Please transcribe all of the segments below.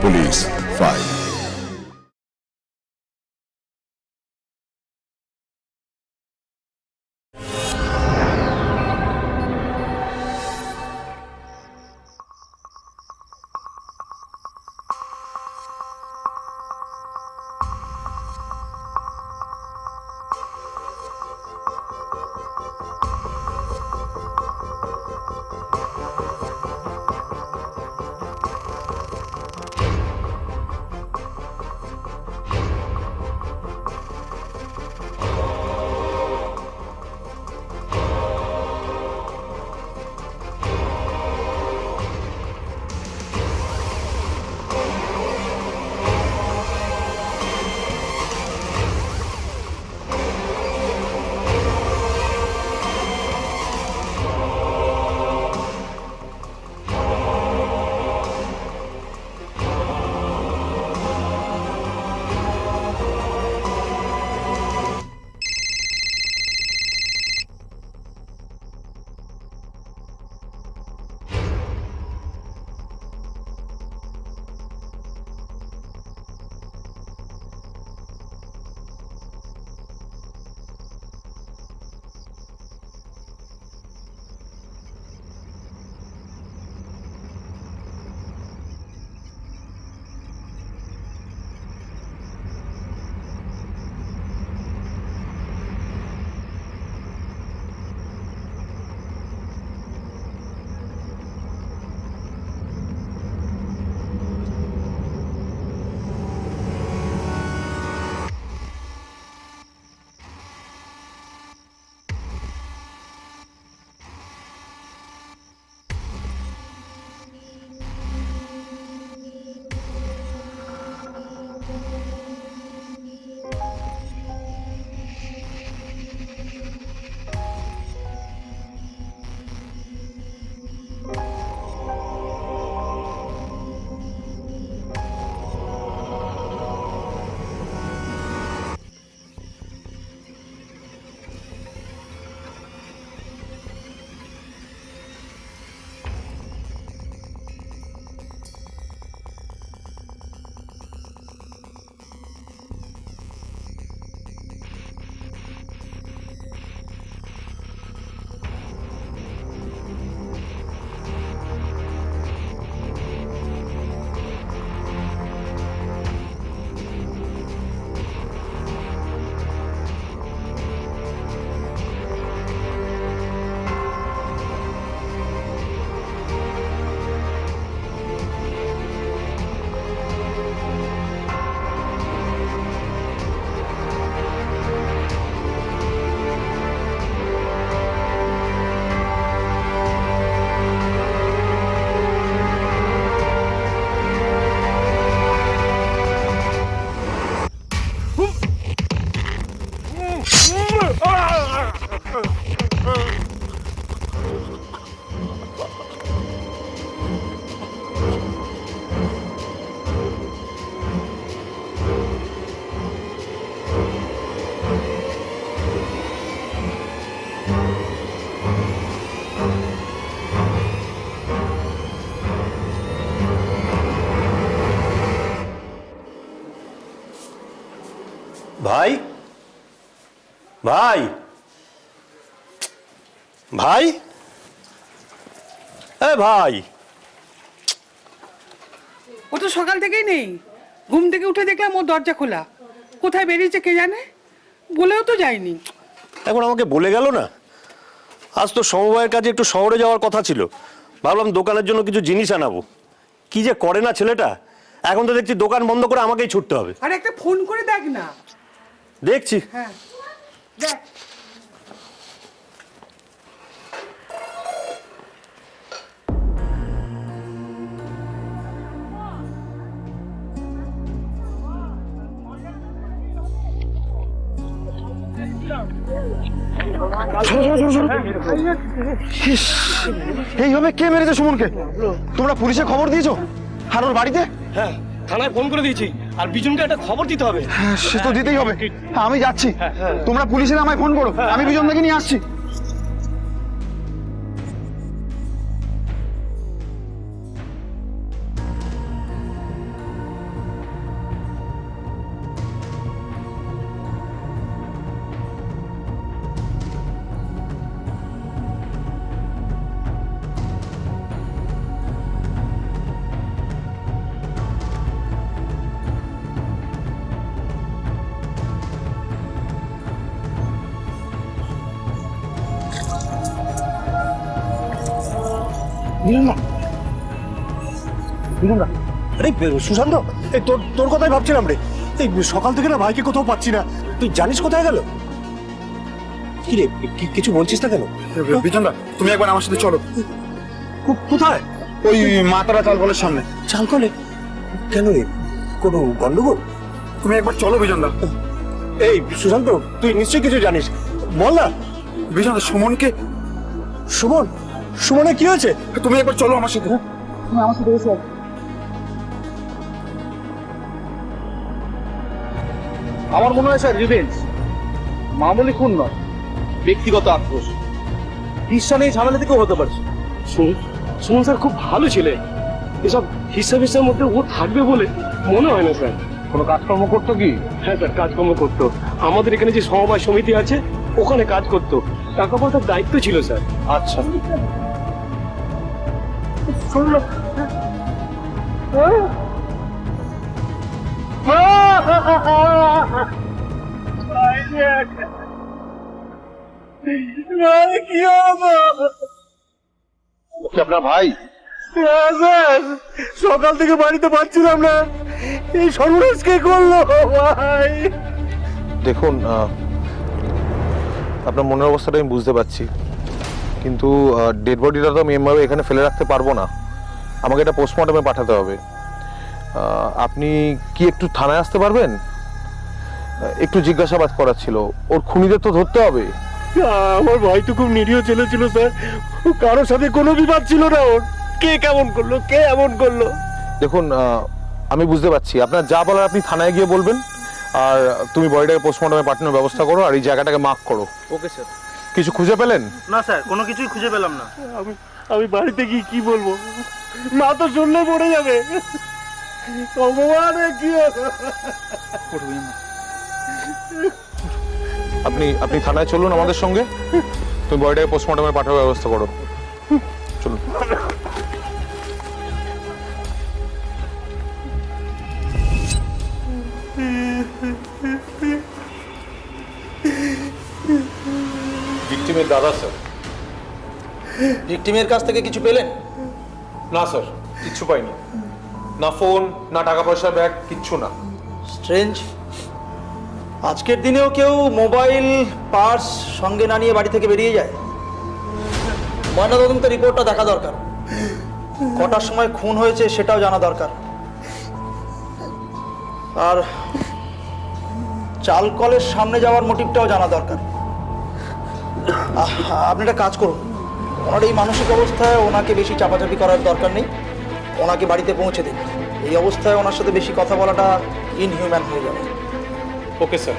Police file. ভাই ভাই ভাই ভাই ও তো সকাল থেকেই নেই। ঘুম থেকে উঠে দেখলাম ওর দরজা খোলা। কোথায় বেরিয়েছে কে জানে, বলেও তো যায়নি। এখন আমাকে বলে গেল না। আজ তো সমবায়ের কাজে একটু শহরে যাওয়ার কথা ছিল, ভাবলাম দোকানের জন্য কিছু জিনিস আনাবো। কি যে করে না ছেলেটা, এখন তো দেখছি দোকান বন্ধ করে আমাকেই ছুটতে হবে। আর একটা ফোন করে দেখ না। দেখছি। হ্যাঁ দেখ। এইভাবে কে মেরেছে সুমনকে? তোমরা পুলিশে খবর দিয়েছো? আর ওর বাড়িতে? হ্যাঁ, থানায় ফোন করে দিয়েছি। আর বিজনকে একটা খবর দিতে হবে। হ্যাঁ, সে তো দিতেই হবে। আমি যাচ্ছি, তোমরা পুলিশের আমায় ফোন করো, আমি বিজনদাকে নিয়ে আসছি। আরে সুশান্ত, এই তোর তোর কথাই ভাবছিলাম রে। এই সকাল থেকে না ভাইকে কোথাও পাচ্ছি না। তুই জানিস কোথায় গেল? কি রে, কিছু বলছিস না কেন? বিজনদা, তুমি একবার আমার সাথে চলো। কোথায়? ওই মাতারা চালকলের সামনে। চালকলে? কেন রে, কোনো গন্ডগোল? তুমি একবার চলো বিজনদা। এই সুশান্ত, তুই নিশ্চয়ই কিছু জানিস, বল না। বিজনদা, সুমনকে। সুমন? সুমনের কি হয়েছে? তুমি একবার চলো আমার সাথে। আমার মনে হয় স্যার রিভেঞ্জ, মামুলি খুন নয়, ব্যক্তিগত আক্রোশ। হিস্সা নেই ঝামেলা থেকেও হতে পারছে। সুমন স্যার খুব ভালো ছেলে, এসব হিসাবের মধ্যে ও থাকবে বলে মনে হয় না স্যার। কোনো কাজকর্ম করতো কি? হ্যাঁ স্যার, কাজকর্ম করতো। আমাদের এখানে যে সমবায় সমিতি আছে ওখানে কাজ করতো, টাকা পয়সার দায়িত্ব ছিল স্যার। আচ্ছা, শুনলো কি হবো? আপনার ভাই? স্যার, সকাল থেকে বাড়িতে পাচ্ছিলাম না, এই সর্বনাশ কে করলো ভাই? দেখুন, আপনার মনের অবস্থাটা আমি বুঝতে পারছি, কিন্তু ডেড বডিটা তো আমি এমভাবে এখানে ফেলে রাখতে পারবো না। আমাকে এটা পোস্টমর্টমে পাঠাতে হবে। আপনি কি একটু থানায় আসতে পারবেন? একটু জিজ্ঞাসাবাদ করার ছিল। ওর খুনিদের তো ধরতে হবে। আমার ভাই তো খুব নিরীহ ছেলে ছিল স্যার, কারোর সাথে কোনো বিবাদ ছিল না ওর। কে কেমন করলো, কে এমন করলো? দেখুন, আমি বুঝতে পারছি, আপনার যা বলার আপনি থানায় গিয়ে বলবেন, আর তুমি বডিটাকে পোস্টমর্টমে পাঠানোর ব্যবস্থা করো, আর এই জায়গাটাকে মার্ক করো। Okay sir. কিছু খুঁজে পেলেন? না স্যার, কোনো কিছুই খুঁজে পেলাম না। আমি বাড়িতে গিয়ে কি বলবো? মা তো শুনলে পড়ে যাবে। ভগবানে কি হলো? আপনি থানায় চলুন আমাদের সঙ্গে, তুমি বডিটাকে পোস্টমর্টমে পাঠানোর ব্যবস্থা করো। চলুন। ভিকটিমের দাদা স্যার। ভিকটিমের কাছ থেকে কিছু পেলেন? না স্যার, কিচ্ছু পাইনি। না ফোন, না টাকা পয়সা, ব্যাগ, কিচ্ছু না। স্ট্রেঞ্জ। আজকের দিনেও কেউ মোবাইল, পার্স সঙ্গে না নিয়ে বাড়ি থেকে বেরিয়ে যায়? ময়নাতদন্ত রিপোর্টটা দেখা দরকার। কটার সময় খুন হয়েছে সেটাও জানা দরকার। আর চাল কলের সামনে যাওয়ার মোটিভটাও জানা দরকার। আপনি একটা কাজ করুন, ওনার এই মানসিক অবস্থায় ওনাকে বেশি চাপাচাপি করার দরকার নেই। ওনাকে বাড়িতে পৌঁছে দিন। এই অবস্থায় ওনার সাথে বেশি কথা বলাটা ইনহিউম্যান হয়ে যাবে। Okay sir.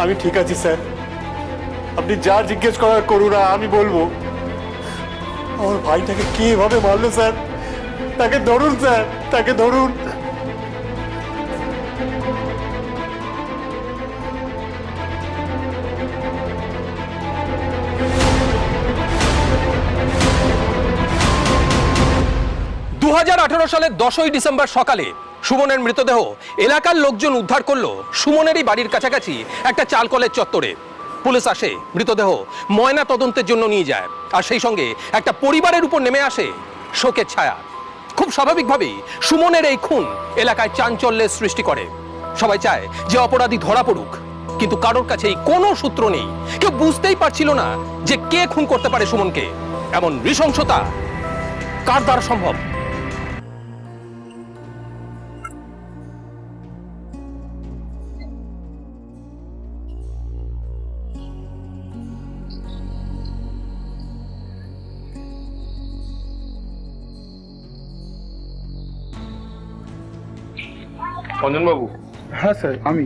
আমি ঠিক আছি স্যার, আপনি যা জিজ্ঞেস করার করুন, আমি বলবো। আমার ভাইটাকে কে এভাবে মারলো স্যার? তাকে ধরুন স্যার, তাকে ধরুন। সালের 10ই ডিসেম্বর সকালে সুমনের মৃতদেহ এলাকার লোকজন উদ্ধার করলো সুমনেরই বাড়ির কাছাকাছি একটা চালকলের চত্বরে। পুলিশ আসে, মৃতদেহ ময়না তদন্তের জন্য নিয়ে যায়, আর সেই সঙ্গে একটা পরিবারের উপর নেমে আসে শোকের ছায়া। খুব স্বাভাবিকভাবেই সুমনের এই খুন এলাকায় চাঞ্চল্যের সৃষ্টি করে। সবাই চায় যে অপরাধী ধরা পড়ুক, কিন্তু কারোর কাছেই কোনো সূত্র নেই। কেউ বুঝতেই পারছিল না যে কে খুন করতে পারে সুমনকে। এমন নৃশংসতা কার দ্বারা সম্ভব? অঞ্জনবাবু। হ্যাঁ স্যার, আমি।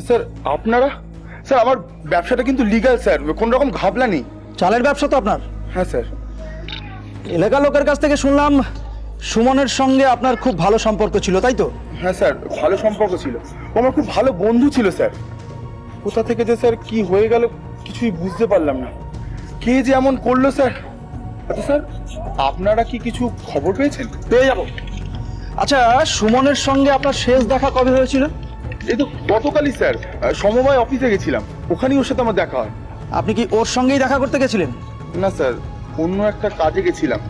স্যার আপনারা? স্যার আমার ব্যবসাটা কিন্তু লিগ্যাল স্যার, কোন রকম ঘাবলা নেই। চালের ব্যবসা তো আপনার? হ্যাঁ স্যার। এলাকার লোকের কাছ থেকে শুনলাম সুমনের সঙ্গে আপনার খুব ভালো সম্পর্ক ছিল, তাই তো? হ্যাঁ স্যার, ভালো সম্পর্ক ছিল। ও আমার খুব ভালো বন্ধু ছিল স্যার। কোথা থেকে যে স্যার কি হয়ে গেল কিছুই বুঝতে পারলাম না। কে যে এমন করলো স্যার। আচ্ছা স্যার, আপনারা কি কিছু খবর পেয়েছেন? পেয়ে যাব। আচ্ছা, সুমনের সঙ্গে আপনার শেষ দেখা কবে হয়েছিল? এই তো গতকালই স্যার, সমবায় অফিসে গেছিলাম, ওখানেই ওর সাথে আমার দেখা হয়। আপনি কি ওর সঙ্গেই দেখা করতে গেছিলেন? না স্যার, অন্য একটা কাজে গেছিলাম।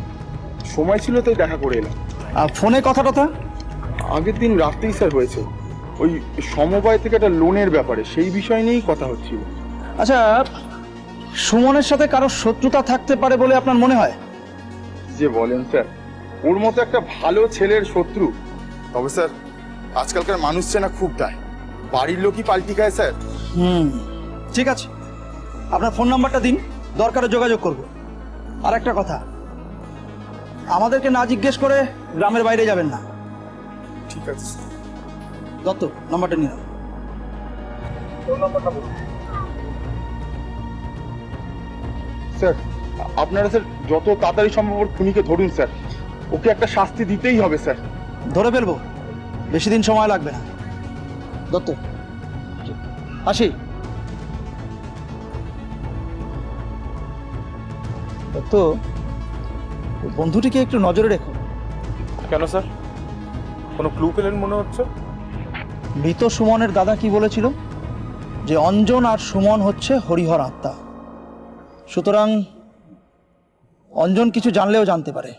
সময় ছিল তাই দেখা করে এলাম। আর ফোনে কথা টথা? আগের দিন রাতেই স্যার হয়েছে, ওই সমবায় থেকে একটা লোনের ব্যাপারে, সেই বিষয় নিয়েই কথা হচ্ছিল। আচ্ছা, সুমনের সাথে কারো শত্রুতা থাকতে পারে বলে আপনার মনে হয়? যে বলেন স্যার, ওর মতো একটা ভালো ছেলের শত্রু? তবে স্যার আজকালকার মানুষ চেনা খুব দায়, বাড়ির লোকই পাল্টি খায় স্যার। ঠিক আছে, আপনার ফোন নাম্বারটা দিন, দরকারে যোগাযোগ করব। আর একটা কথা, আমাদেরকে না জিজ্ঞেস করে গ্রামের বাইরে যাবেন না। ঠিক আছে স্যার। দত্ত, নাম্বারটা নিন। স্যার আপনারা স্যার যত তাড়াতাড়ি সম্ভব ওর খুনিকে ধরুন স্যার, ওকে একটা শাস্তি দিতেই হবে স্যার। ধরে ফেলবো, বেশি দিন সময় লাগবে না। দত্ত, আসি। দত্ত, ওই বন্ধুটিকে একটু নজরে রেখো। কেন স্যার, কোনো ক্লু পেলেন মনে হচ্ছে? মৃত সুমনের দাদা কি বলেছিল? যে অঞ্জন আর সুমন হচ্ছে হরিহর আত্মা। সুতরাং অঞ্জন কিছু জানলেও জানতে পারে।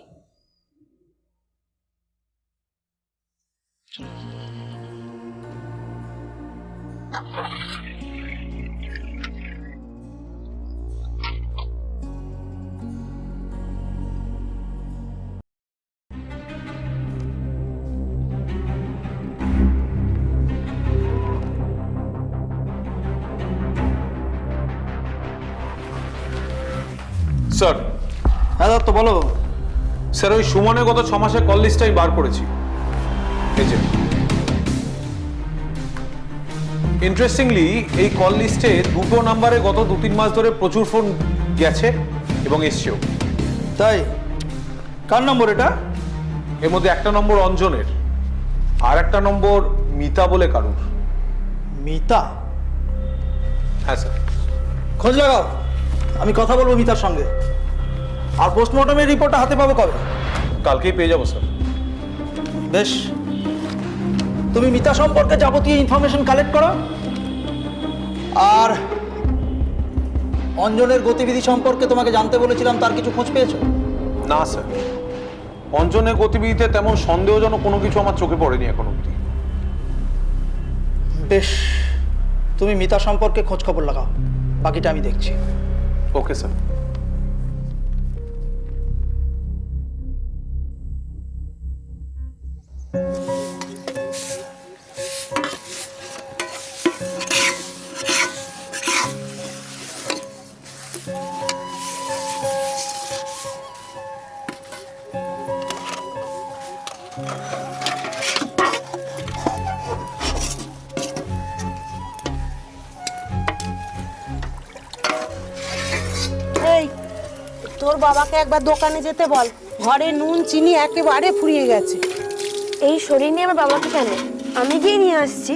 স্যার, হ্যাঁ দত্ত, বলো। স্যার ওই সুমনের গত 6 মাসের কল লিস্টটা আমি বার করেছি। এই যে ইন্টারেস্টিংলি এই কল লিস্টে 2টো নাম্বারে গত 2-3 মাস ধরে প্রচুর ফোন গেছে এবং এসছেও। তাই? কার নম্বর এটা? এর মধ্যে একটা নম্বর অঞ্জনের, আর একটা নম্বর মিতা বলে কারুর। মিতা? হ্যাঁ স্যার। খোঁজ লাগাও, আমি কথা বলবো মিতার সঙ্গে। আর পোস্টমর্টমের রিপোর্টটা হাতে পাবো কবে? কালকেই পেয়ে যাবো স্যার। বেশ, তুমি মিতা সম্পর্কে যাবতীয় ইনফরমেশন কালেক্ট করো। আর অঞ্জনের গতিবিধি সম্পর্কে তোমাকে জানতে বলেছিলাম, তার কিছু খোঁজ পেয়েছো? না স্যার, অঞ্জনের গতিবিধিতে তেমন সন্দেহজনক কোনো কিছু আমার চোখে পড়েনি এখন অবধি। বেশ, তুমি মিতা সম্পর্কে খোঁজ খবর লাগাও, বাকিটা আমি দেখছি। Okay sir. এই, তোর বাবাকে একবার দোকানে যেতে বল, ঘরে নুন চিনি একেবারে ফুরিয়ে গেছে। এই শরীর নিয়ে আমার বাবাকে কেন? আমি গিয়ে নিয়ে আসছি।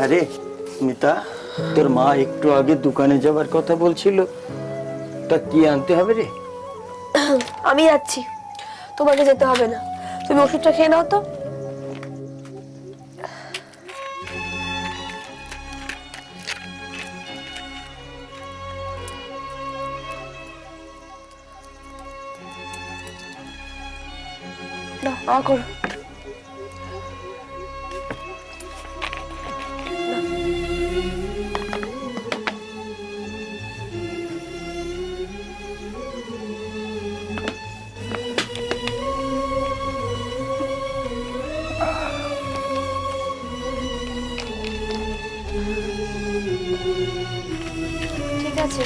আরে মিতা, তোর মা একটু আগে দোকানে যাবার কথা বলছিল, তা কি আনতে হবে রে? আমি যাচ্ছি, তোমাকে যেতে হবে না। তুমি ওষুধটা খেয়ে নাও তো। নাও, করো। ঠিক আছে,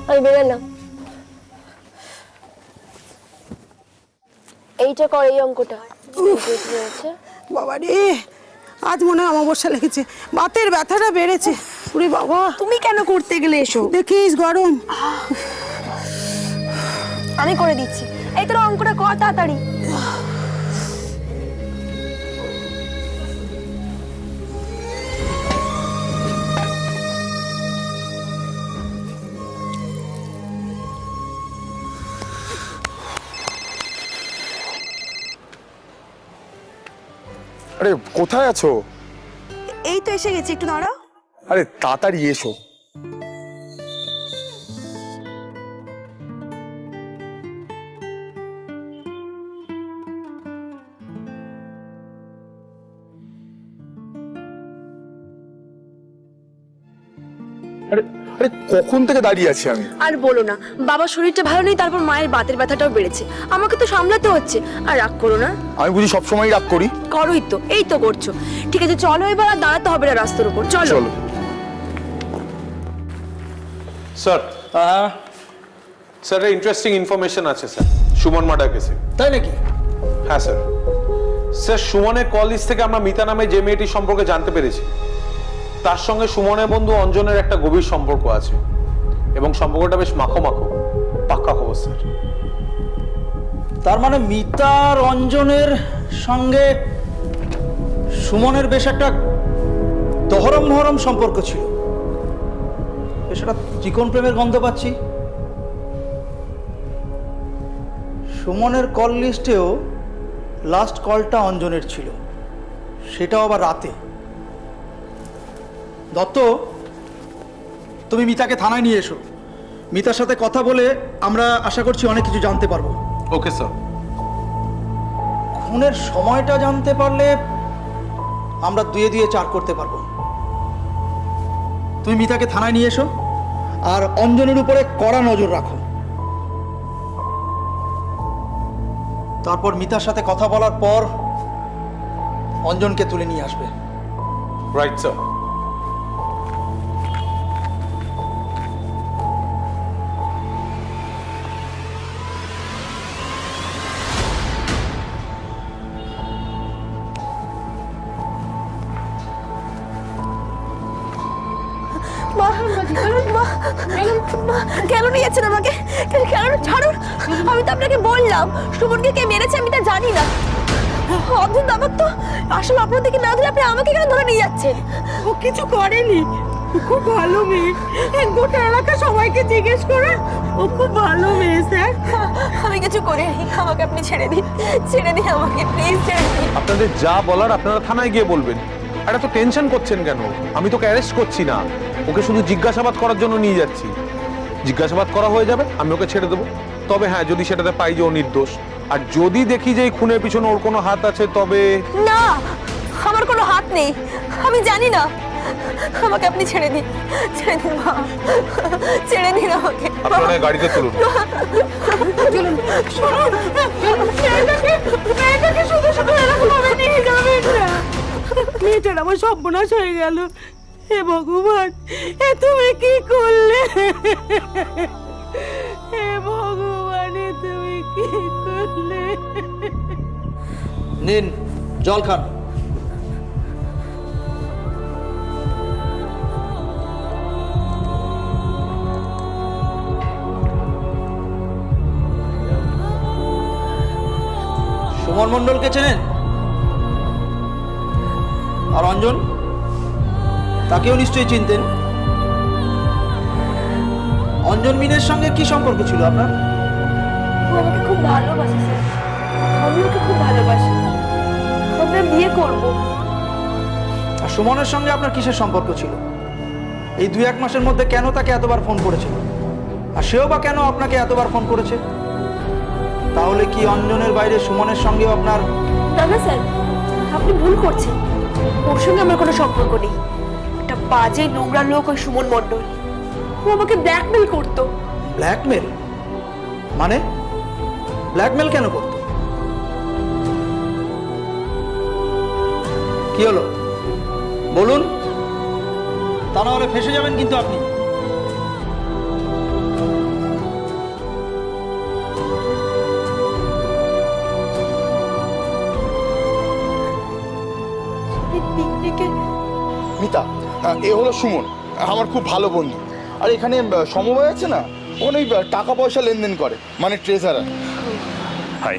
আমি বেরোলাম। এইটা কর, এই অঙ্কটা রয়েছে। বাবা রে, আজ মনে হয় অমাবস্যা লেগেছে, বাতের ব্যথাটা বেড়েছে। ওরে বাবা, তুমি কেন করতে গেলে? এসো, দেখিস গরম। আমি করে দিচ্ছি। এই তোর অঙ্কটা কর তাড়াতাড়ি। আরে কোথায় আছো? এই তো এসে গেছি, একটু দাঁড়াও। আরে তাড়াতাড়ি এসো। আরে আরে কখন থেকে দাঁড়িয়ে আছি আমি। আর বলো না, বাবার শরীরটা ভালো নেই, তারপর মায়ের বাতের ব্যথাটাও বেড়েছে, আমাকে তো সামলাতে হচ্ছে। আর রাগ করো না। আমি বুঝি সবসময় রাগ করি? করোই তো, এই তো করছো। ঠিক আছে চলো এবার, আর দাঁড়াতে হবে না রাস্তার উপর, চলো। চলো। স্যার স্যার ইন্টারেস্টিং ইনফরমেশন আছে স্যার সুমন মার্ডার কেসে। তাই নাকি? হ্যাঁ স্যার। স্যার সুমনের কল লিস্ট থেকে আমরা মিতা নামে যে মেয়েটির সম্পর্কে জানতে পেরেছি, তার সঙ্গে সুমনের বন্ধু অঞ্জনের একটা গভীর সম্পর্ক আছে এবং সম্পর্কটা বেশ মাখো মাখো। পাক্কা খবর স্যার। তার মানে মিতা রঞ্জনের সঙ্গে সুমনের বেশ একটা দহরম মহরম সম্পর্ক ছিল। বেশ একটা চিকন প্রেমের গন্ধ পাচ্ছি। সুমনের কল লিস্টেও লাস্ট কলটা অঞ্জনের ছিল, সেটাও আবার রাতে। দত্ত, তুমি মিতাকে থানায় নিয়ে এসো। মিতার সাথে কথা বলে আমরা আশা করছি অনেক কিছু জানতে পারবো। Okay sir. খুনের সময়টা জানতে পারলে আমরা দুয়ে দুয়ে 4 করতে পারবো। তুমি মিতাকে থানায় নিয়ে এসো আর অঞ্জনের উপরে কড়া নজর রাখো। তারপর মিতার সাথে কথা বলার পর অঞ্জনকে তুলে নিয়ে আসবে। Right sir. মা, মা, কেন নিয়ে যাচ্ছেন আমাকে? কেন ছাড়ুন, আমি তো আপনাকে বললাম সুমনকে কে মেরেছে আমি তা জানি না। অদ্ভুত ব্যাপার তো, আসলে আপনাদেরকে না ধরে আপনি আমাকে কেন ধরে নিয়ে যাচ্ছেন? ও কিছু করেনি, ও খুব ভালো মেয়ে। গোটা এলাকা সবাইকে জিজ্ঞেস করে, ও খুব ভালো মেয়ে স্যার। আমি কিছু করিনি, আমাকে আপনি ছেড়ে দিন, ছেড়ে দিন আমাকে, প্লিজ ছেড়ে দিন। আপনাদের যা বলার আপনারা থানায় গিয়ে বলবেন। এটা তো টেনশন করছেন কেন? আমি তোকে অ্যারেস্ট করছি না, ওকে শুধু জিজ্ঞাসাবাদ করার জন্য নিয়ে যাচ্ছি। জিজ্ঞাসাবাদ করা হয়ে যাবে, আমি ওকে ছেড়ে দেবো। তবে হ্যাঁ, যদি সেটাতে পাই যে ও নির্দোষ, আর যদি দেখি যে এই খুনের পিছনে ওর কোনো হাত আছে, তবে না, আমার কোনো হাত নেই, আমি জানি না। আমাকে আপনি ছেড়ে দিন, ছেড়ে দিন মা, ছেড়ে দিন আমাকে। আপনারা গাড়িতে তুলুন। শুনুন, মেয়েটাকে শুধু শুধু এরকম ভাবে নিয়ে যাবেন না। মেয়েটার আমার সর্বনাশ হয়ে গেল। হে ভগবান, এ তুমি কি করলে? হে ভগবান, এ তুমি কি করলে? নিন জল খান। সুমন মণ্ডলকে চেনেন? আর অঞ্জন, তাকেও নিশ্চয়ই চিনতেন। অঞ্জন মিনের সঙ্গে কি সম্পর্ক ছিল আপনার? ও আমাকে খুব ভালোবাসে স্যার, আমি ওকে খুব ভালোবাসি, আমরা বিয়ে করবো। আর সুমনের সঙ্গে আপনার কিসের সম্পর্ক ছিল? এই 2-1 মাসের মধ্যে কেন তাকে এতবার ফোন করেছিল? আর সেও বা কেন আপনাকে এতবার ফোন করেছে? তাহলে কি অঞ্জনের বাইরে সুমনের সঙ্গেও আপনার? না না স্যার, আপনি ভুল করছেন, ওর সঙ্গে আমার কোনো সম্পর্ক নেই। একটা বাজে নোংরা লোক ওই সুমন মণ্ডল, ও আমাকে ব্ল্যাকমেল করতো। ব্ল্যাকমেল মানে? ব্ল্যাকমেল কেন করতো? কি হলো বলুন, তা না হলে ফেঁসে যাবেন কিন্তু আপনি। পিকনিকে মিতা, এ হলো সুমন, আমার খুব ভালো বন্ধু। আর এখানে সমবায় আছে না, অনেক টাকা পয়সা লেনদেন করে, মানে ট্রেজারার। হাই।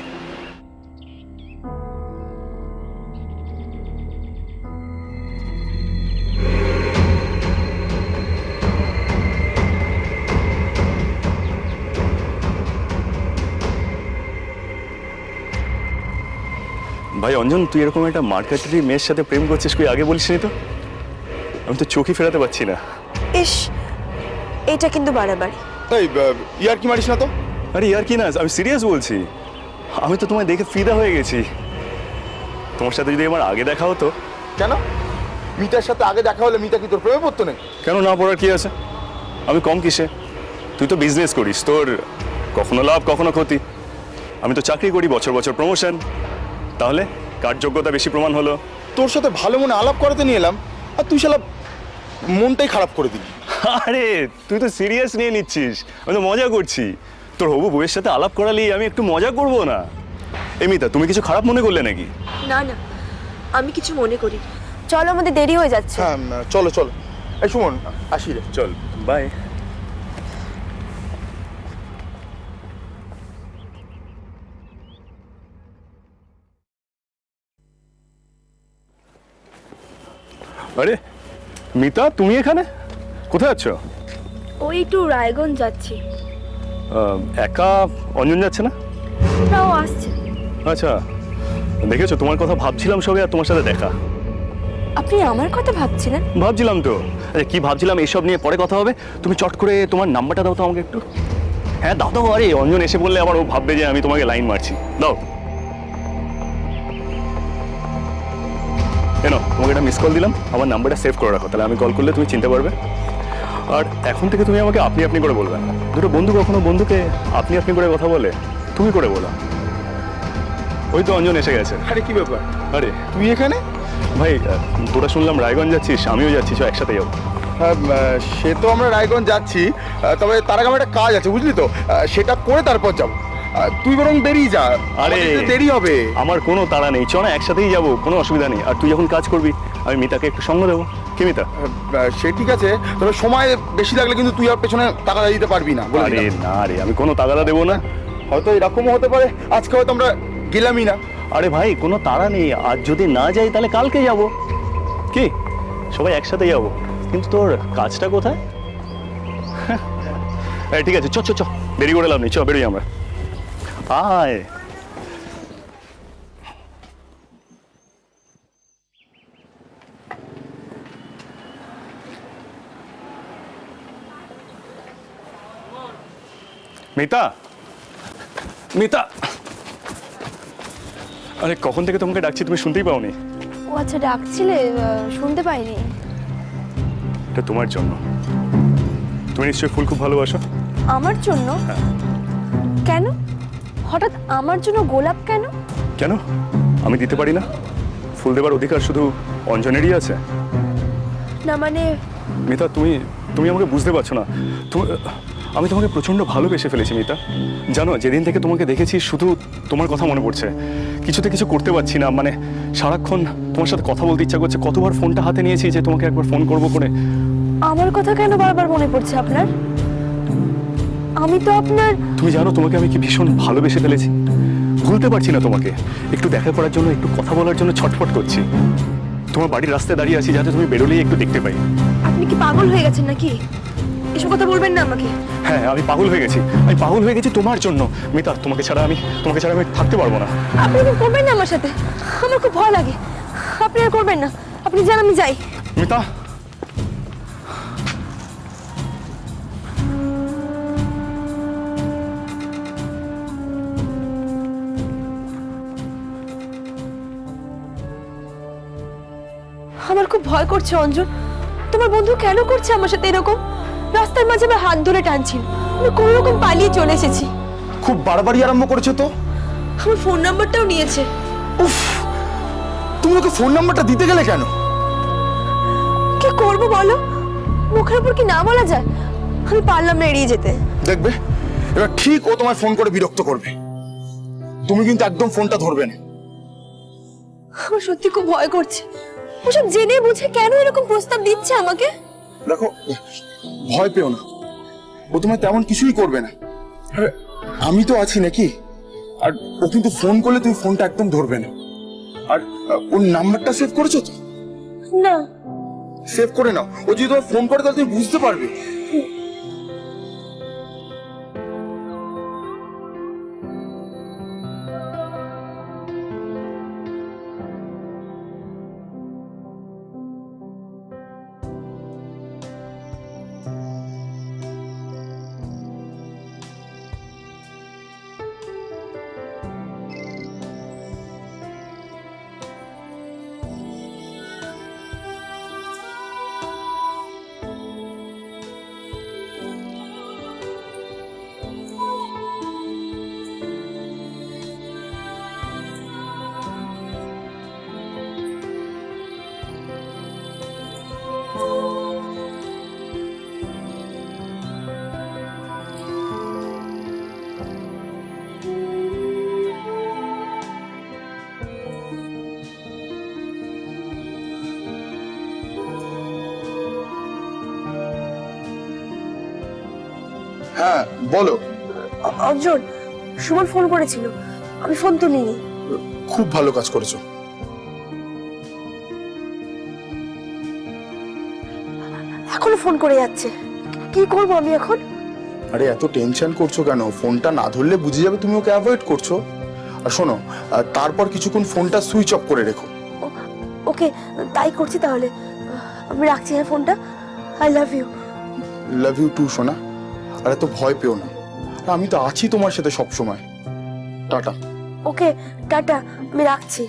ভাই অঞ্জন, তুই এরকম একটা মার্কেটারি মেয়ের সাথে প্রেম করছিস, তুই আগে বলিস নি তো? আমি তো চোখই ফেরাতে পারছি না। ইস, এটা কিন্তু বাড়াবাড়ি। এই ইয়ার কি মারিস না তো। আরে ইয়ার কি না, আমি সিরিয়াস বলছি। আমি তো তোমায় দেখে ফিদা হয়ে গেছি। তোমার সাথে যদি আমার আগে দেখা হতো। কেন? মিতার সাথে আগে দেখা হলে মিতা কি তোর প্রেমে পড়তো না? কেন না পড়ার কি আছে? আমি কম কিসে? তুই তো বিজনেস করিস, তোর কখনো লাভ কখনো ক্ষতি। আমি তো চাকরি করি, বছর বছর প্রমোশন। তাহলে কার যোগ্যতা বেশি প্রমাণ হলো? তোর সাথে ভালো মনে আলাপ করাতে নিয়ে এলাম আর তুই শালা মনটাই খারাপ করে দিলি। আরে তুই তো সিরিয়াস নিয়ে নিচ্ছিস, আমি তো মজা করছি। তোর হবু বউয়ের সাথে আলাপ করালি আমি একটু মজা করবো না? এমিতা, তুমি কিছু খারাপ মনে করলে নাকি? না না, আমি কিছু মনে করি। চলো, আমাদের দেরি হয়ে যাচ্ছে। হ্যাঁ চলো চলো। এই সুমন, আসি রে। চল, বাই। আরে মিতা, তুমি এখানে? কোথায় আছো? ওই একটু রায়গঞ্জ যাচ্ছি। একা? অঞ্জন যাচ্ছে না? তাও আসছে। আচ্ছা, দেখেছো, তোমার কথা ভাবছিলাম সবে, আর তোমার সাথে দেখা। আপনি আমার কথা ভাবছিলেন? ভাবছিলাম তো। আচ্ছা, কি ভাবছিলাম এইসব নিয়ে পরে কথা হবে। তুমি চট করে তোমার নাম্বারটা দাও তো আমাকে একটু। হ্যাঁ দাও দাও। আরে অঞ্জন এসে বললে আবার ও ভাববে যে আমি তোমাকে লাইন মারছি। দাও। কেন, তোমাকে একটা মিস কল দিলাম, আমার নাম্বারটা সেভ করে রাখো, তাহলে আমি কল করলে তুমি চিনতে পারবে। আর এখন থেকে তুমি আমাকে আপনি আপনি করে বলবে। দুটো বন্ধু কখনো বন্ধুকে আপনি আপনি করে কথা বলে? তুমি করে বলো। ওই তো অঞ্জন এসে গেছে। আরে কি ব্যাপার, আরে তুই এখানে? ভাই, তোরা শুনলাম রায়গঞ্জ যাচ্ছিস, আমিও যাচ্ছি, চ একসাথে যাবো। হ্যাঁ, সে তো আমরা রায়গঞ্জ যাচ্ছি, তবে তার আগে আমার একটা কাজ আছে বুঝলি তো, সেটা করে তারপর যাব। তুই বরং বেরিয়ে যা। আরে দেরি হবে। আমার কোনো তাড়া নেই, চ না একসাথেই যাবো, কোনো অসুবিধা নেই। আর তুই যখন কাজ করবি আমি মিতাকে একটু সঙ্গ দেবো। কি মিতা? সে ঠিক আছে, তবে সময় বেশি লাগলে কিন্তু তুই আর পেছনে টাকা দিতে পারবি না। আরে না রে, আমি কোনো তাগাদা দেবো না। হয়তো এরকমও হতে পারে আজকে হয়তো আমরা গেলামই না। আরে ভাই, কোনো তাড়া নেই, আজ যদি না যাই তাহলে কালকে যাব। কি সবাই একসাথে যাব, কিন্তু তোর কাজটা কোথায়? ঠিক আছে, চ চ চ, দেরি করে লাভ নেই, চ বেরোই আমরা। আয়। মিতা, মিতা, আরে কখন থেকে তোমাকে ডাকছি, তুমি শুনতেই পাওনি? ও আচ্ছা, ডাকছিলে, শুনতে পাইনি। এটা তোমার জন্য। তুমি নিশ্চয়ই ফুল খুব ভালোবাসো। আমার জন্য? কেন হঠাৎ আমার জন্য গোলাপ কেন? কেন আমি দিতে পারি না? ফুল দেবার অধিকার শুধু অঞ্জনেরই আছে। না মানে মিতা, তুমি আমাকে বুঝতে পারছো না। আমি তোমাকে প্রচন্ড ভালোবেসে ফেলেছি মিতা। জানো, যেদিন থেকে তোমাকে দেখেছি শুধু তোমার কথা মনে পড়ছে, কিছুতে কিছু করতে পারছি না। মানে সারাক্ষণ তোমার সাথে কথা বলতে ইচ্ছা করছে। কতবার ফোনটা হাতে নিয়েছি যে তোমাকে একবার ফোন করবো করে। আমার কথা কেন বারবার মনে পড়ছে আপনার? আমি তো আপনার... তুমি জানো তোমাকে আমি কি ভীষণ ভালোবেসে ফেলেছি। ভুলতে পারছি না তোমাকে। একটু দেখা করার জন্য, একটু কথা বলার জন্য ছটফট করছি। তোমার বাড়ির রাস্তায় দাঁড়িয়ে আছি যাতে তুমি বেরোলেই একটু দেখতে পাই। আপনি কি পাগল হয়ে গেছেন নাকি? এসব কথা বলবেন না আমাকে। হ্যাঁ, আমি পাগল হয়ে গেছি। আমি পাগল হয়ে গেছি তোমার জন্য মিতা। তোমাকে ছাড়া আমি থাকতে পারবো না। আপনি এরকম করবেন না আমার সাথে, আমার খুব ভয় লাগে। আপনি আর করবেন না, আপনি যান, আমি যাই। মিতা, আমার খুব ভয় করছে অঞ্জন। তোমার বন্ধু কেন করছে আমার সাথে এরকম? রাস্তার মাঝে আমার হাত ধরে টানছিল, আমি কোনো রকম পালিয়ে চলে এসেছি। খুব বাড়াবাড়ি আরম্ভ করেছে তো। আমার ফোন নাম্বারটাও নিয়েছে। উফ, তুমি ওকে ফোন নাম্বারটা দিতে গেলে কেন? কি করব বলো? মুখের উপর কি না বলা যায়? আমি পারলাম না এড়িয়ে যেতে। দেখবে এবার ঠিক ও তোমায় ফোন করে বিরক্ত করবে। তুমি কিন্তু একদম ফোনটা ধরবে না। আমার সত্যি খুব ভয় করছে। ওসব জেনে বুঝে কেন এরকম প্রস্তাব দিচ্ছে আমাকে? দেখো, ভয় পেও না, ও তোমায় তেমন কিছুই করবে না। আরে আমি তো আছি নাকি? আর ও কিন্তু ফোন করলে তুমি ফোনটা একদম ধরবে না। আর ওর নাম্বারটা সেভ করেছো তো? না। সেভ করে নাও, ও যদি তোমায় ফোন করে তাহলে তুমি বুঝতে পারবে। হ্যাঁ বলো। অর্জুন, সুমন ফোন করেছিল, আমি ফোন তুলিনি। খুব ভালো কাজ করেছো। এখনো ফোন করে যাচ্ছে, কি করবো আমি এখন? আরে এত টেনশন করছো কেন? ফোনটা না ধরলে বুঝে যাবে তুমি ওকে অ্যাভয়েড করছো। আর শোনো, তারপর কিছুক্ষণ ফোনটা সুইচ অফ করে রেখো। ওকে, তাই করছি তাহলে। আমি রাখছি হ্যাঁ ফোনটা। I love you. Love you too সোনা। আর এত ভয় পেও না, আর আমি তো আছি তোমার সাথে সব সময়। টাটা। ওকে, টাটা, আমি রাখছি।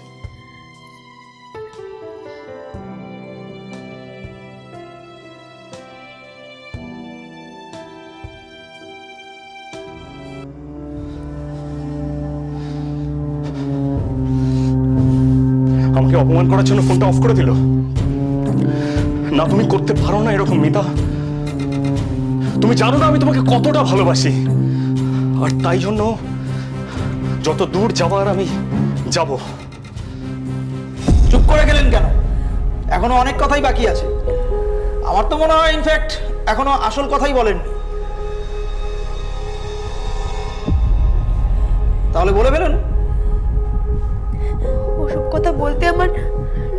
আমাকে অপমান করার জন্য ফোনটা অফ করে দিল। না, তুমি করতে পারো না এরকম মিতা। তুমি জানো না আমি তোমাকে কতটা ভালোবাসি, আর তাই জন্য যত দূর যাওয়ার আমি যাব। চুপ করে গেলেন কেন? এখনো অনেক কথাই বাকি আছে। আমার তো মনে হয় ইনফ্যাক্ট এখনো আসল কথাই বলেননি। তাহলে বলে ফেলুন। ওসব কথা বলতে আমার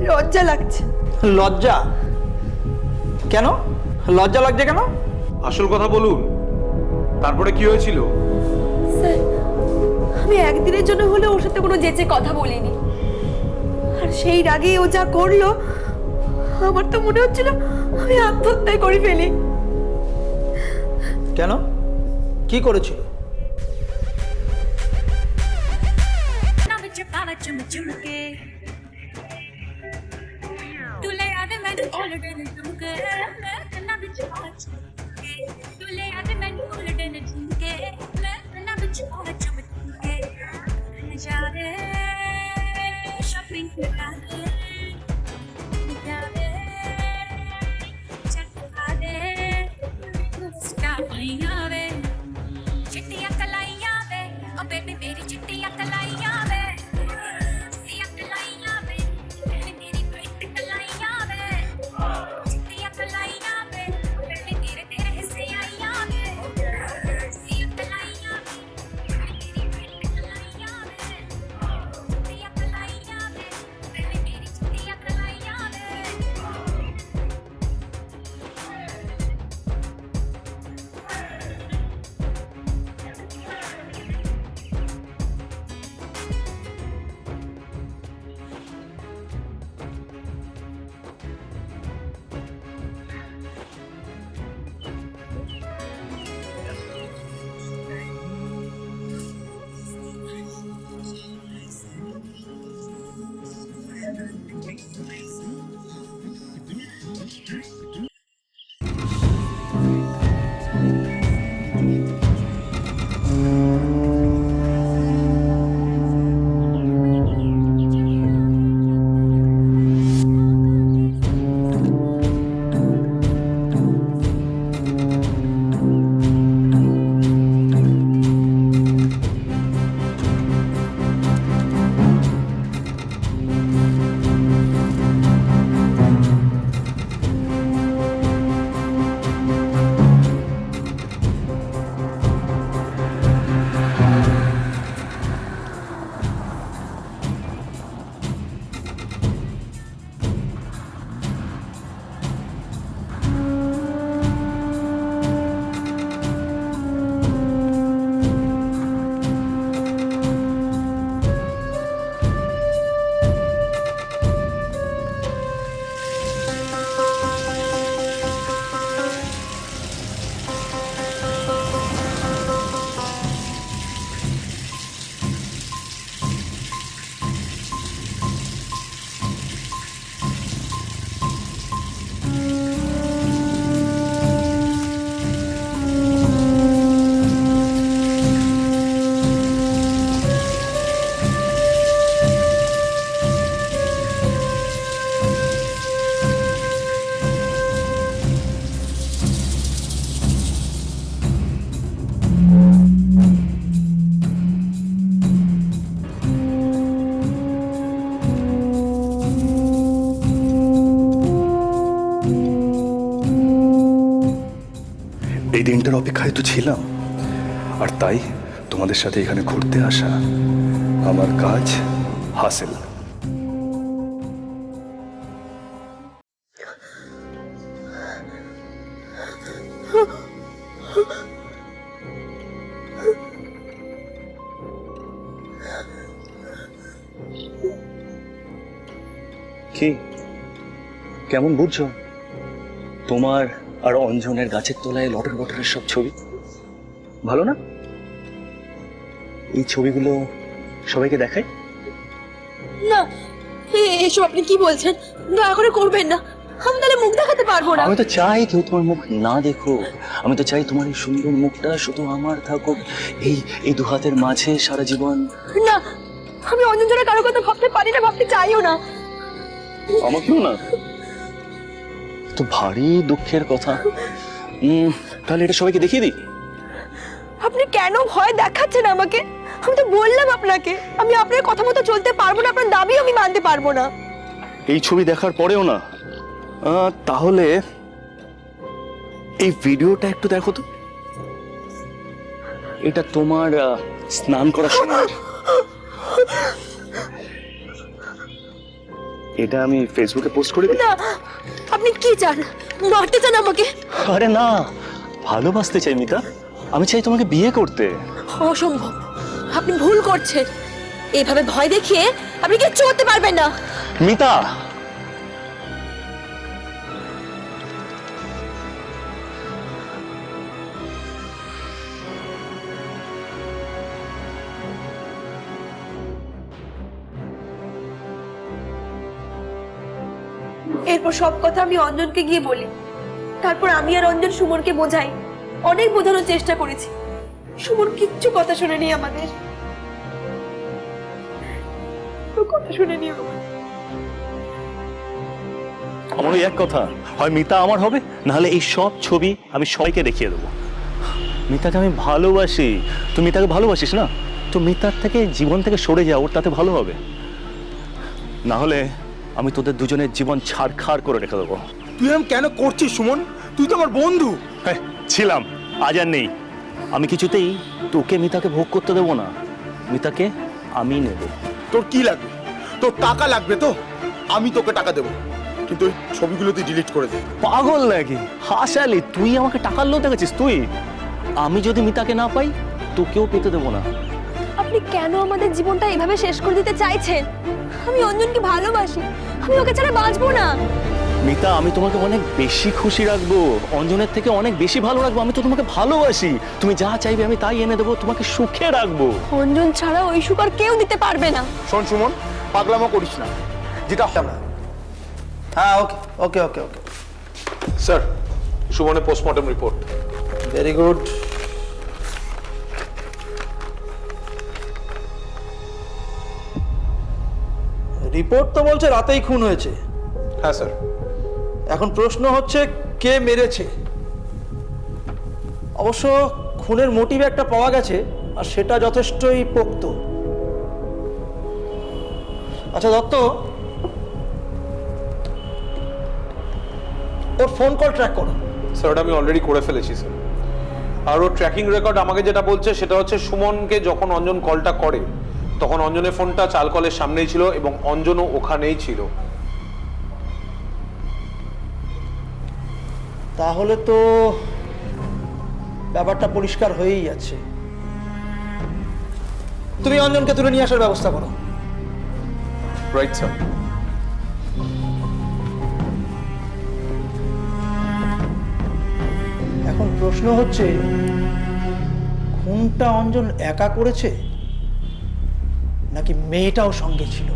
লজ্জা লাগছে। লজ্জা? কেন লজ্জা লাগছে কেন? আসল কথা বলুন, তারপরে কি হয়েছিল? স্যার, আমি একদিনের জন্য হলে ওর সাথে কোনো জেচে কথা বলিনি, আর সেই রাগে ও যা করলো আমার তো মনে হচ্ছিল আমি আত্মহত্যাই করে ফেলি। কেন, কি করেছিল? चिट्टियां कलाइयां वे, ओ बेबी मेरी चिट्टियां कलाइयां वे, चिट्टियां कलाइयां वे, मेरी प्रीत कलाइयां वे, चिट्टियां कलाइयां वे, बेबी तेरे तेरे हिस्से आइयां वे, चिट्टियां कलाइयां वे, मेरी प्रीत कलाइयां वे, चिट्टियां कलाइयां वे, बेबी मेरी चिट्टियां कलाइयां वे। এই দিনটার অপেক্ষায় তো ছিলাম। আর তাই তোমাদের সাথে এখানে ঘুরতে আসা আমার কাজ হাসিল। কি কেমন বুঝছো তোমার আর অঞ্জনের গাছের তলায় লটর বটরের সব ছবি ভালো না? এই ছবিগুলো সবাইকে দেখাই? না, এসব আপনি কি বলছেন? দয়া করে করবেন না, আমি তাহলে মুখ দেখাতে পারবো না। আমি তো চাই কেউ তোমার মুখ না দেখো, আমি তো চাই তোমার এই সুন্দর মুখটা শুধু আমার থাকুক এই দু হাতের মাঝে সারা জীবন। না, আমি অঞ্জন ছাড়া কারো কথা ভাবতে পারি না, ভাবতে চাইও না। আমাকেও না? তো ভারী দুঃখের কথা। তাহলে এটা সবাইকে দেখিয়ে দিই। আপনি কেন ভয় দেখাচ্ছেন আমাকে? আমি তো বললাম আপনাকে, আমি আপনার কথা মতো চলতে পারবো না, আপনার দাবিও আমি মানতে পারবো না। এই ছবি দেখার পরেও না? তাহলে এই ভিডিওটা একটু দেখো তো। এটা তোমার স্নান করার সময়। এটা আমি ফেসবুকে পোস্ট করে দিই। না, আপনি কি চান? মারতে চান আমাকে? আরে না, ভালোবাসতে চাই মিতা, আমি চাই তোমাকে বিয়ে করতে। অসম্ভব, আপনি ভুল করছেন। এইভাবে ভয় দেখিয়ে আপনি কিচ্ছু করতে পারবেন না। মিতা, এরপর সব কথা আমি অঞ্জনকে গিয়ে বলি। তারপর আমি আর অঞ্জন সুমনকে বোঝাই, অনেক বোঝানোর চেষ্টা করেছি। সুমন কিচ্ছু কথা শুনেনি আমাদের, কথা শুনেনি আমাদের। আমার ওই এক কথা, হয় মিতা আমার হবে, নাহলে এই সব ছবি আমি সবাইকে দেখিয়ে দেবো। মিতাকে আমি ভালোবাসি, তুই মিতাকে ভালোবাসিস না? তো মিতার থেকে জীবন থেকে সরে যা, ওর তাতে ভালো হবে। না হলে আমি তোদের দুজনের জীবন ছাড়খাড় করে রেখে দেবো। তুই এরকম কেন করছিস সুমন? তুই তো আমার বন্ধু। হ্যাঁ, ছিলাম, আজ আর নেই। আমি কিছুতেই তোকে মিতাকে ভোগ করতে দেবো না, মিতাকে আমি নেব। তোর কি লাগবে? তোর টাকা লাগবে তো? আমি তোকে টাকা দেবো, কিন্তু ওই ছবিগুলো তুই ডিলিট করে দে। পাগল নাকি? হাসালি, তুই আমাকে টাকার লোভ দেখাচ্ছিস? তুই, আমি যদি মিতাকে না পাই তোকেও পেতে দেবো না। আপনি কেন আমাদের জীবনটা এভাবে শেষ করে দিতে চাইছেন? আমি অঞ্জনকে ভালোবাসি, আমি ওকে ছাড়া বাঁচবো না। মিতা, আমি তোমাকে অনেক বেশি খুশি রাখবো, অঞ্জনের থেকে অনেক বেশি ভালো রাখবো। আমি তো তোমাকে ভালোবাসি, তুমি যা চাইবে আমি তাই এনে দেবো, তোমাকে সুখে রাখবো। অঞ্জন ছাড়া ওই সুখ আর কেউ দিতে পারবে না। শোন সুমন, পাগলামো করিস না, যেটা হবে না। হ্যাঁ, ওকে ওকে ওকে ওকে, স্যার, সুমনের postmortem report. Very good. Report তো বলছে রাতেই খুন হয়েছে। হ্যাঁ স্যার। এখন প্রশ্ন হচ্ছে কে মেরেছে। অবশ্য খুনের মোটিভ একটা পাওয়া গেছে, আর সেটা যথেষ্টই পোক্ত। আচ্ছা দত্ত, ওর ফোন কল ট্র্যাক করো। স্যার, ওটা আমি অলরেডি করে ফেলেছি স্যার। আর ওর ট্র্যাকিং রেকর্ড আমাকে যেটা বলছে সেটা হচ্ছে সুমনকে যখন অঞ্জন কলটা করে তখন অঞ্জনের ফোনটা চাল কলের সামনেই ছিল এবং অঞ্জনও ওখানেই ছিল। তাহলে তো ব্যাপারটা পরিষ্কার হয়েই যাচ্ছে। তুমি অঞ্জনকে তুলে নিয়ে আসার ব্যবস্থা করো। Right sir. এখন প্রশ্ন হচ্ছে খুনটা অঞ্জন একা করেছে নাকি মেয়েটাও সঙ্গে ছিল?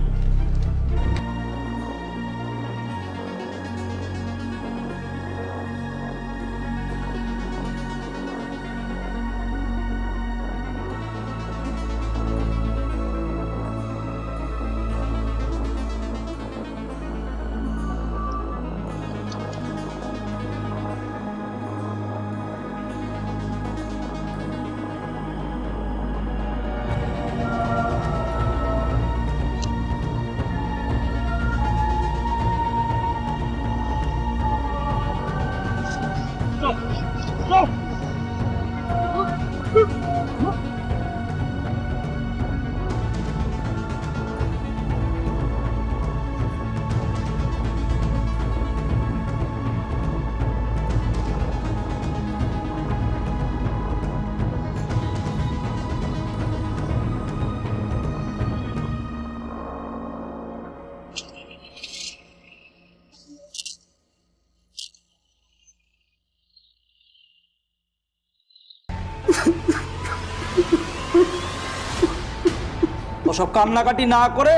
ওসব কান্নাকাটি না করে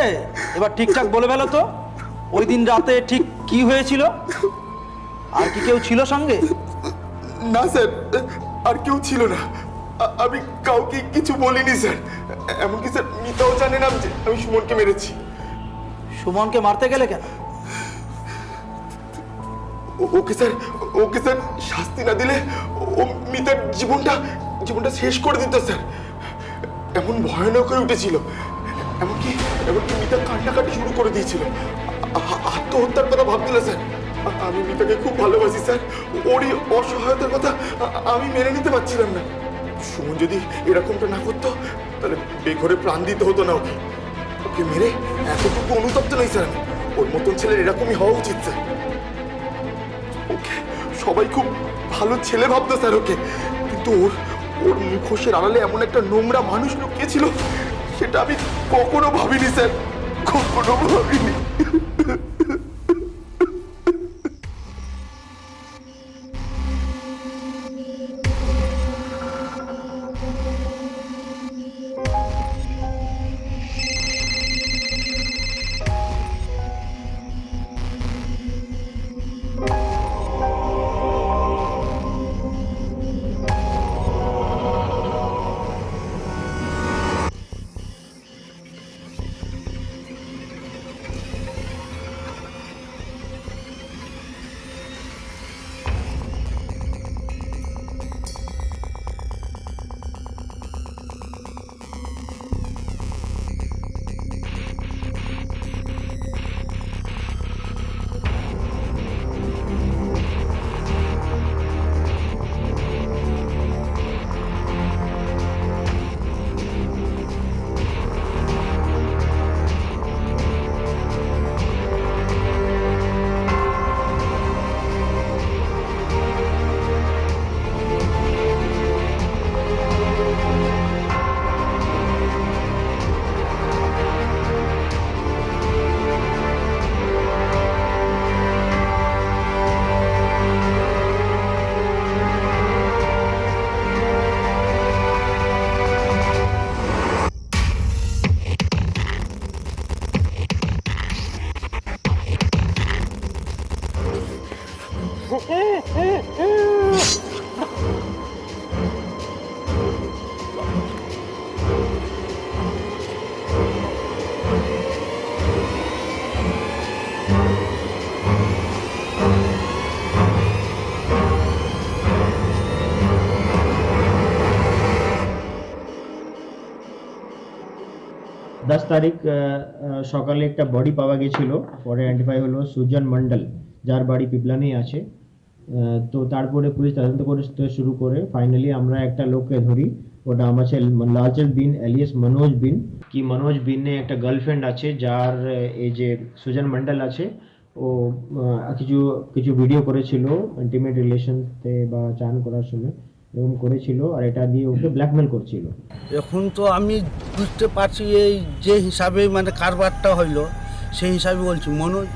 এবার ঠিকঠাক বলে ফেলো তো, ওই দিন রাতে ঠিক কি হয়েছিল? আর কি কেউ ছিল সঙ্গে? না স্যার, আর কেউ ছিল না। আমি কাউকে কিছু বলিনি স্যার। এমনকি স্যার মিতাও জানে না যে আমি সুমনকে মেরেছি। সুমনকে মারতে গেলে কেন? ওকে স্যার শাস্তি না দিলে ও মিতার জীবনটা শেষ করে দিত স্যার। এমন ভয়ানক হয়ে উঠেছিল, এমনকি মিতা কান্নাকাটি শুরু করে দিয়েছিল, আত্মহত্যার কথা ভাবছিল স্যার। আমি মিতাকে খুব ভালোবাসি স্যার, ওরই অসহায়তার কথা আমি মেনে নিতে পারছিলাম না। সুমন যদি এরকমটা না করতো তাহলে বেঘরে প্রাণ দিতে হতো না ওকে। ওকে মেরে এতটুকু অনুতপ্ত নই স্যার আমি। ওর মতন ছেলের এরকমই হওয়া উচিত স্যার। ওকে সবাই খুব ভালো ছেলে ভাবতো স্যার ওকে, কিন্তু ওর মুখোশের আড়ালে এমন একটা নোংরা মানুষ লুকিয়েছিল সেটা আমি কখনো ভাবিনি স্যার, কখনো ভাবিনি। তারিখ সকালে একটা বডি পাওয়া গেছিল, পরে আইডেন্টিফাই হলো সুজন মন্ডল, যার বাড়ি পিপলানেই আছে। তো তারপরে পুলিশ তদন্ত করতে শুরু করে ফাইনালি আমরা একটা লোককে ধরি, ওটা আমার লালচেল বিন এলিয়াস মনোজ বিন। কি মনোজ বিনে একটা গার্লফ্রেন্ড আছে, যার এই যে সুজন মন্ডল আছে, ও কিছু ভিডিও করেছিল ইন্টিমেট রিলেশনতে বা চান করার সময় এরকম করেছিল, আর এটা দিয়ে ওকে ব্ল্যাকমেল করছিল। এখন তো আমি বুঝতে পারছি এই যে হিসাবে মানে কারবারটা হইলো সেই হিসাবে বলছি মনোজ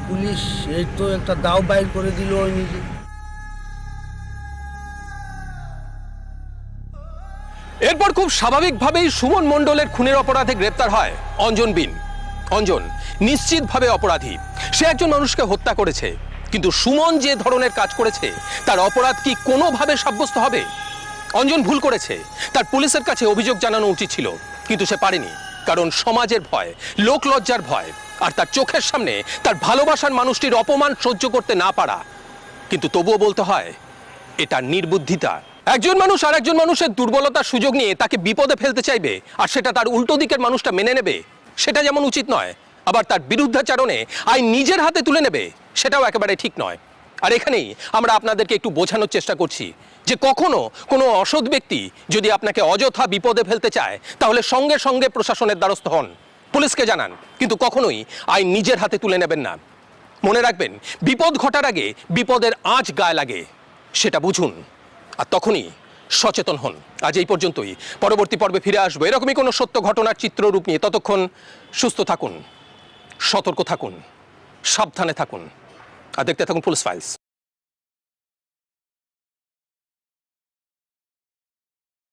পুলিশ এই তো একটা দাও বাইর করে দিল ওই নিজে। এরপর খুব স্বাভাবিকভাবেই সুমন মণ্ডলের খুনের অপরাধে গ্রেপ্তার হয় অঞ্জন বিন। অঞ্জন নিশ্চিতভাবে অপরাধী, সে একজন মানুষকে হত্যা করেছে, কিন্তু সুমন যে ধরনের কাজ করেছে তার অপরাধ কি কোনোভাবে সাব্যস্ত হবে? অঞ্জন ভুল করেছে, তার পুলিশের কাছে অভিযোগ জানানো উচিত ছিল, কিন্তু সে পারেনি, কারণ সমাজের ভয়, লোক লজ্জার ভয়, আর তার চোখের সামনে তার ভালোবাসার মানুষটির অপমান সহ্য করতে না পারা। কিন্তু তবুও বলতে হয় এটা নির্বুদ্ধিতা। একজন মানুষ আর একজন মানুষের দুর্বলতার সুযোগ নিয়ে তাকে বিপদে ফেলতে চাইবে, আর সেটা তার উল্টো দিকের মানুষটা মেনে নেবে, সেটা যেমন উচিত নয়, আবার তার বিরুদ্ধাচারণে আইন নিজের হাতে তুলে নেবে, সেটাও একেবারে ঠিক নয়। আর এখানেই আমরা আপনাদেরকে একটু বোঝানোর চেষ্টা করছি যে কখনো কোনো অসৎ ব্যক্তি যদি আপনাকে অযথা বিপদে ফেলতে চায় তাহলে সঙ্গে সঙ্গে প্রশাসনের দ্বারস্থ হন, পুলিশকে জানান, কিন্তু কখনোই আইন নিজের হাতে তুলে নেবেন না। মনে রাখবেন, বিপদ ঘটার আগে বিপদের আঁচ গায়ে লাগে, সেটা বুঝুন, আর তখনই সচেতন হন। আজ এই পর্যন্তই, পরবর্তী পর্বে ফিরে আসবো এরকমই কোনো সত্য ঘটনার চিত্ররূপ নিয়ে। ততক্ষণ সুস্থ থাকুন, সতর্ক থাকুন, সাবধানে থাকুন, আর দেখতে থাকুন পুলিশ ফাইলস।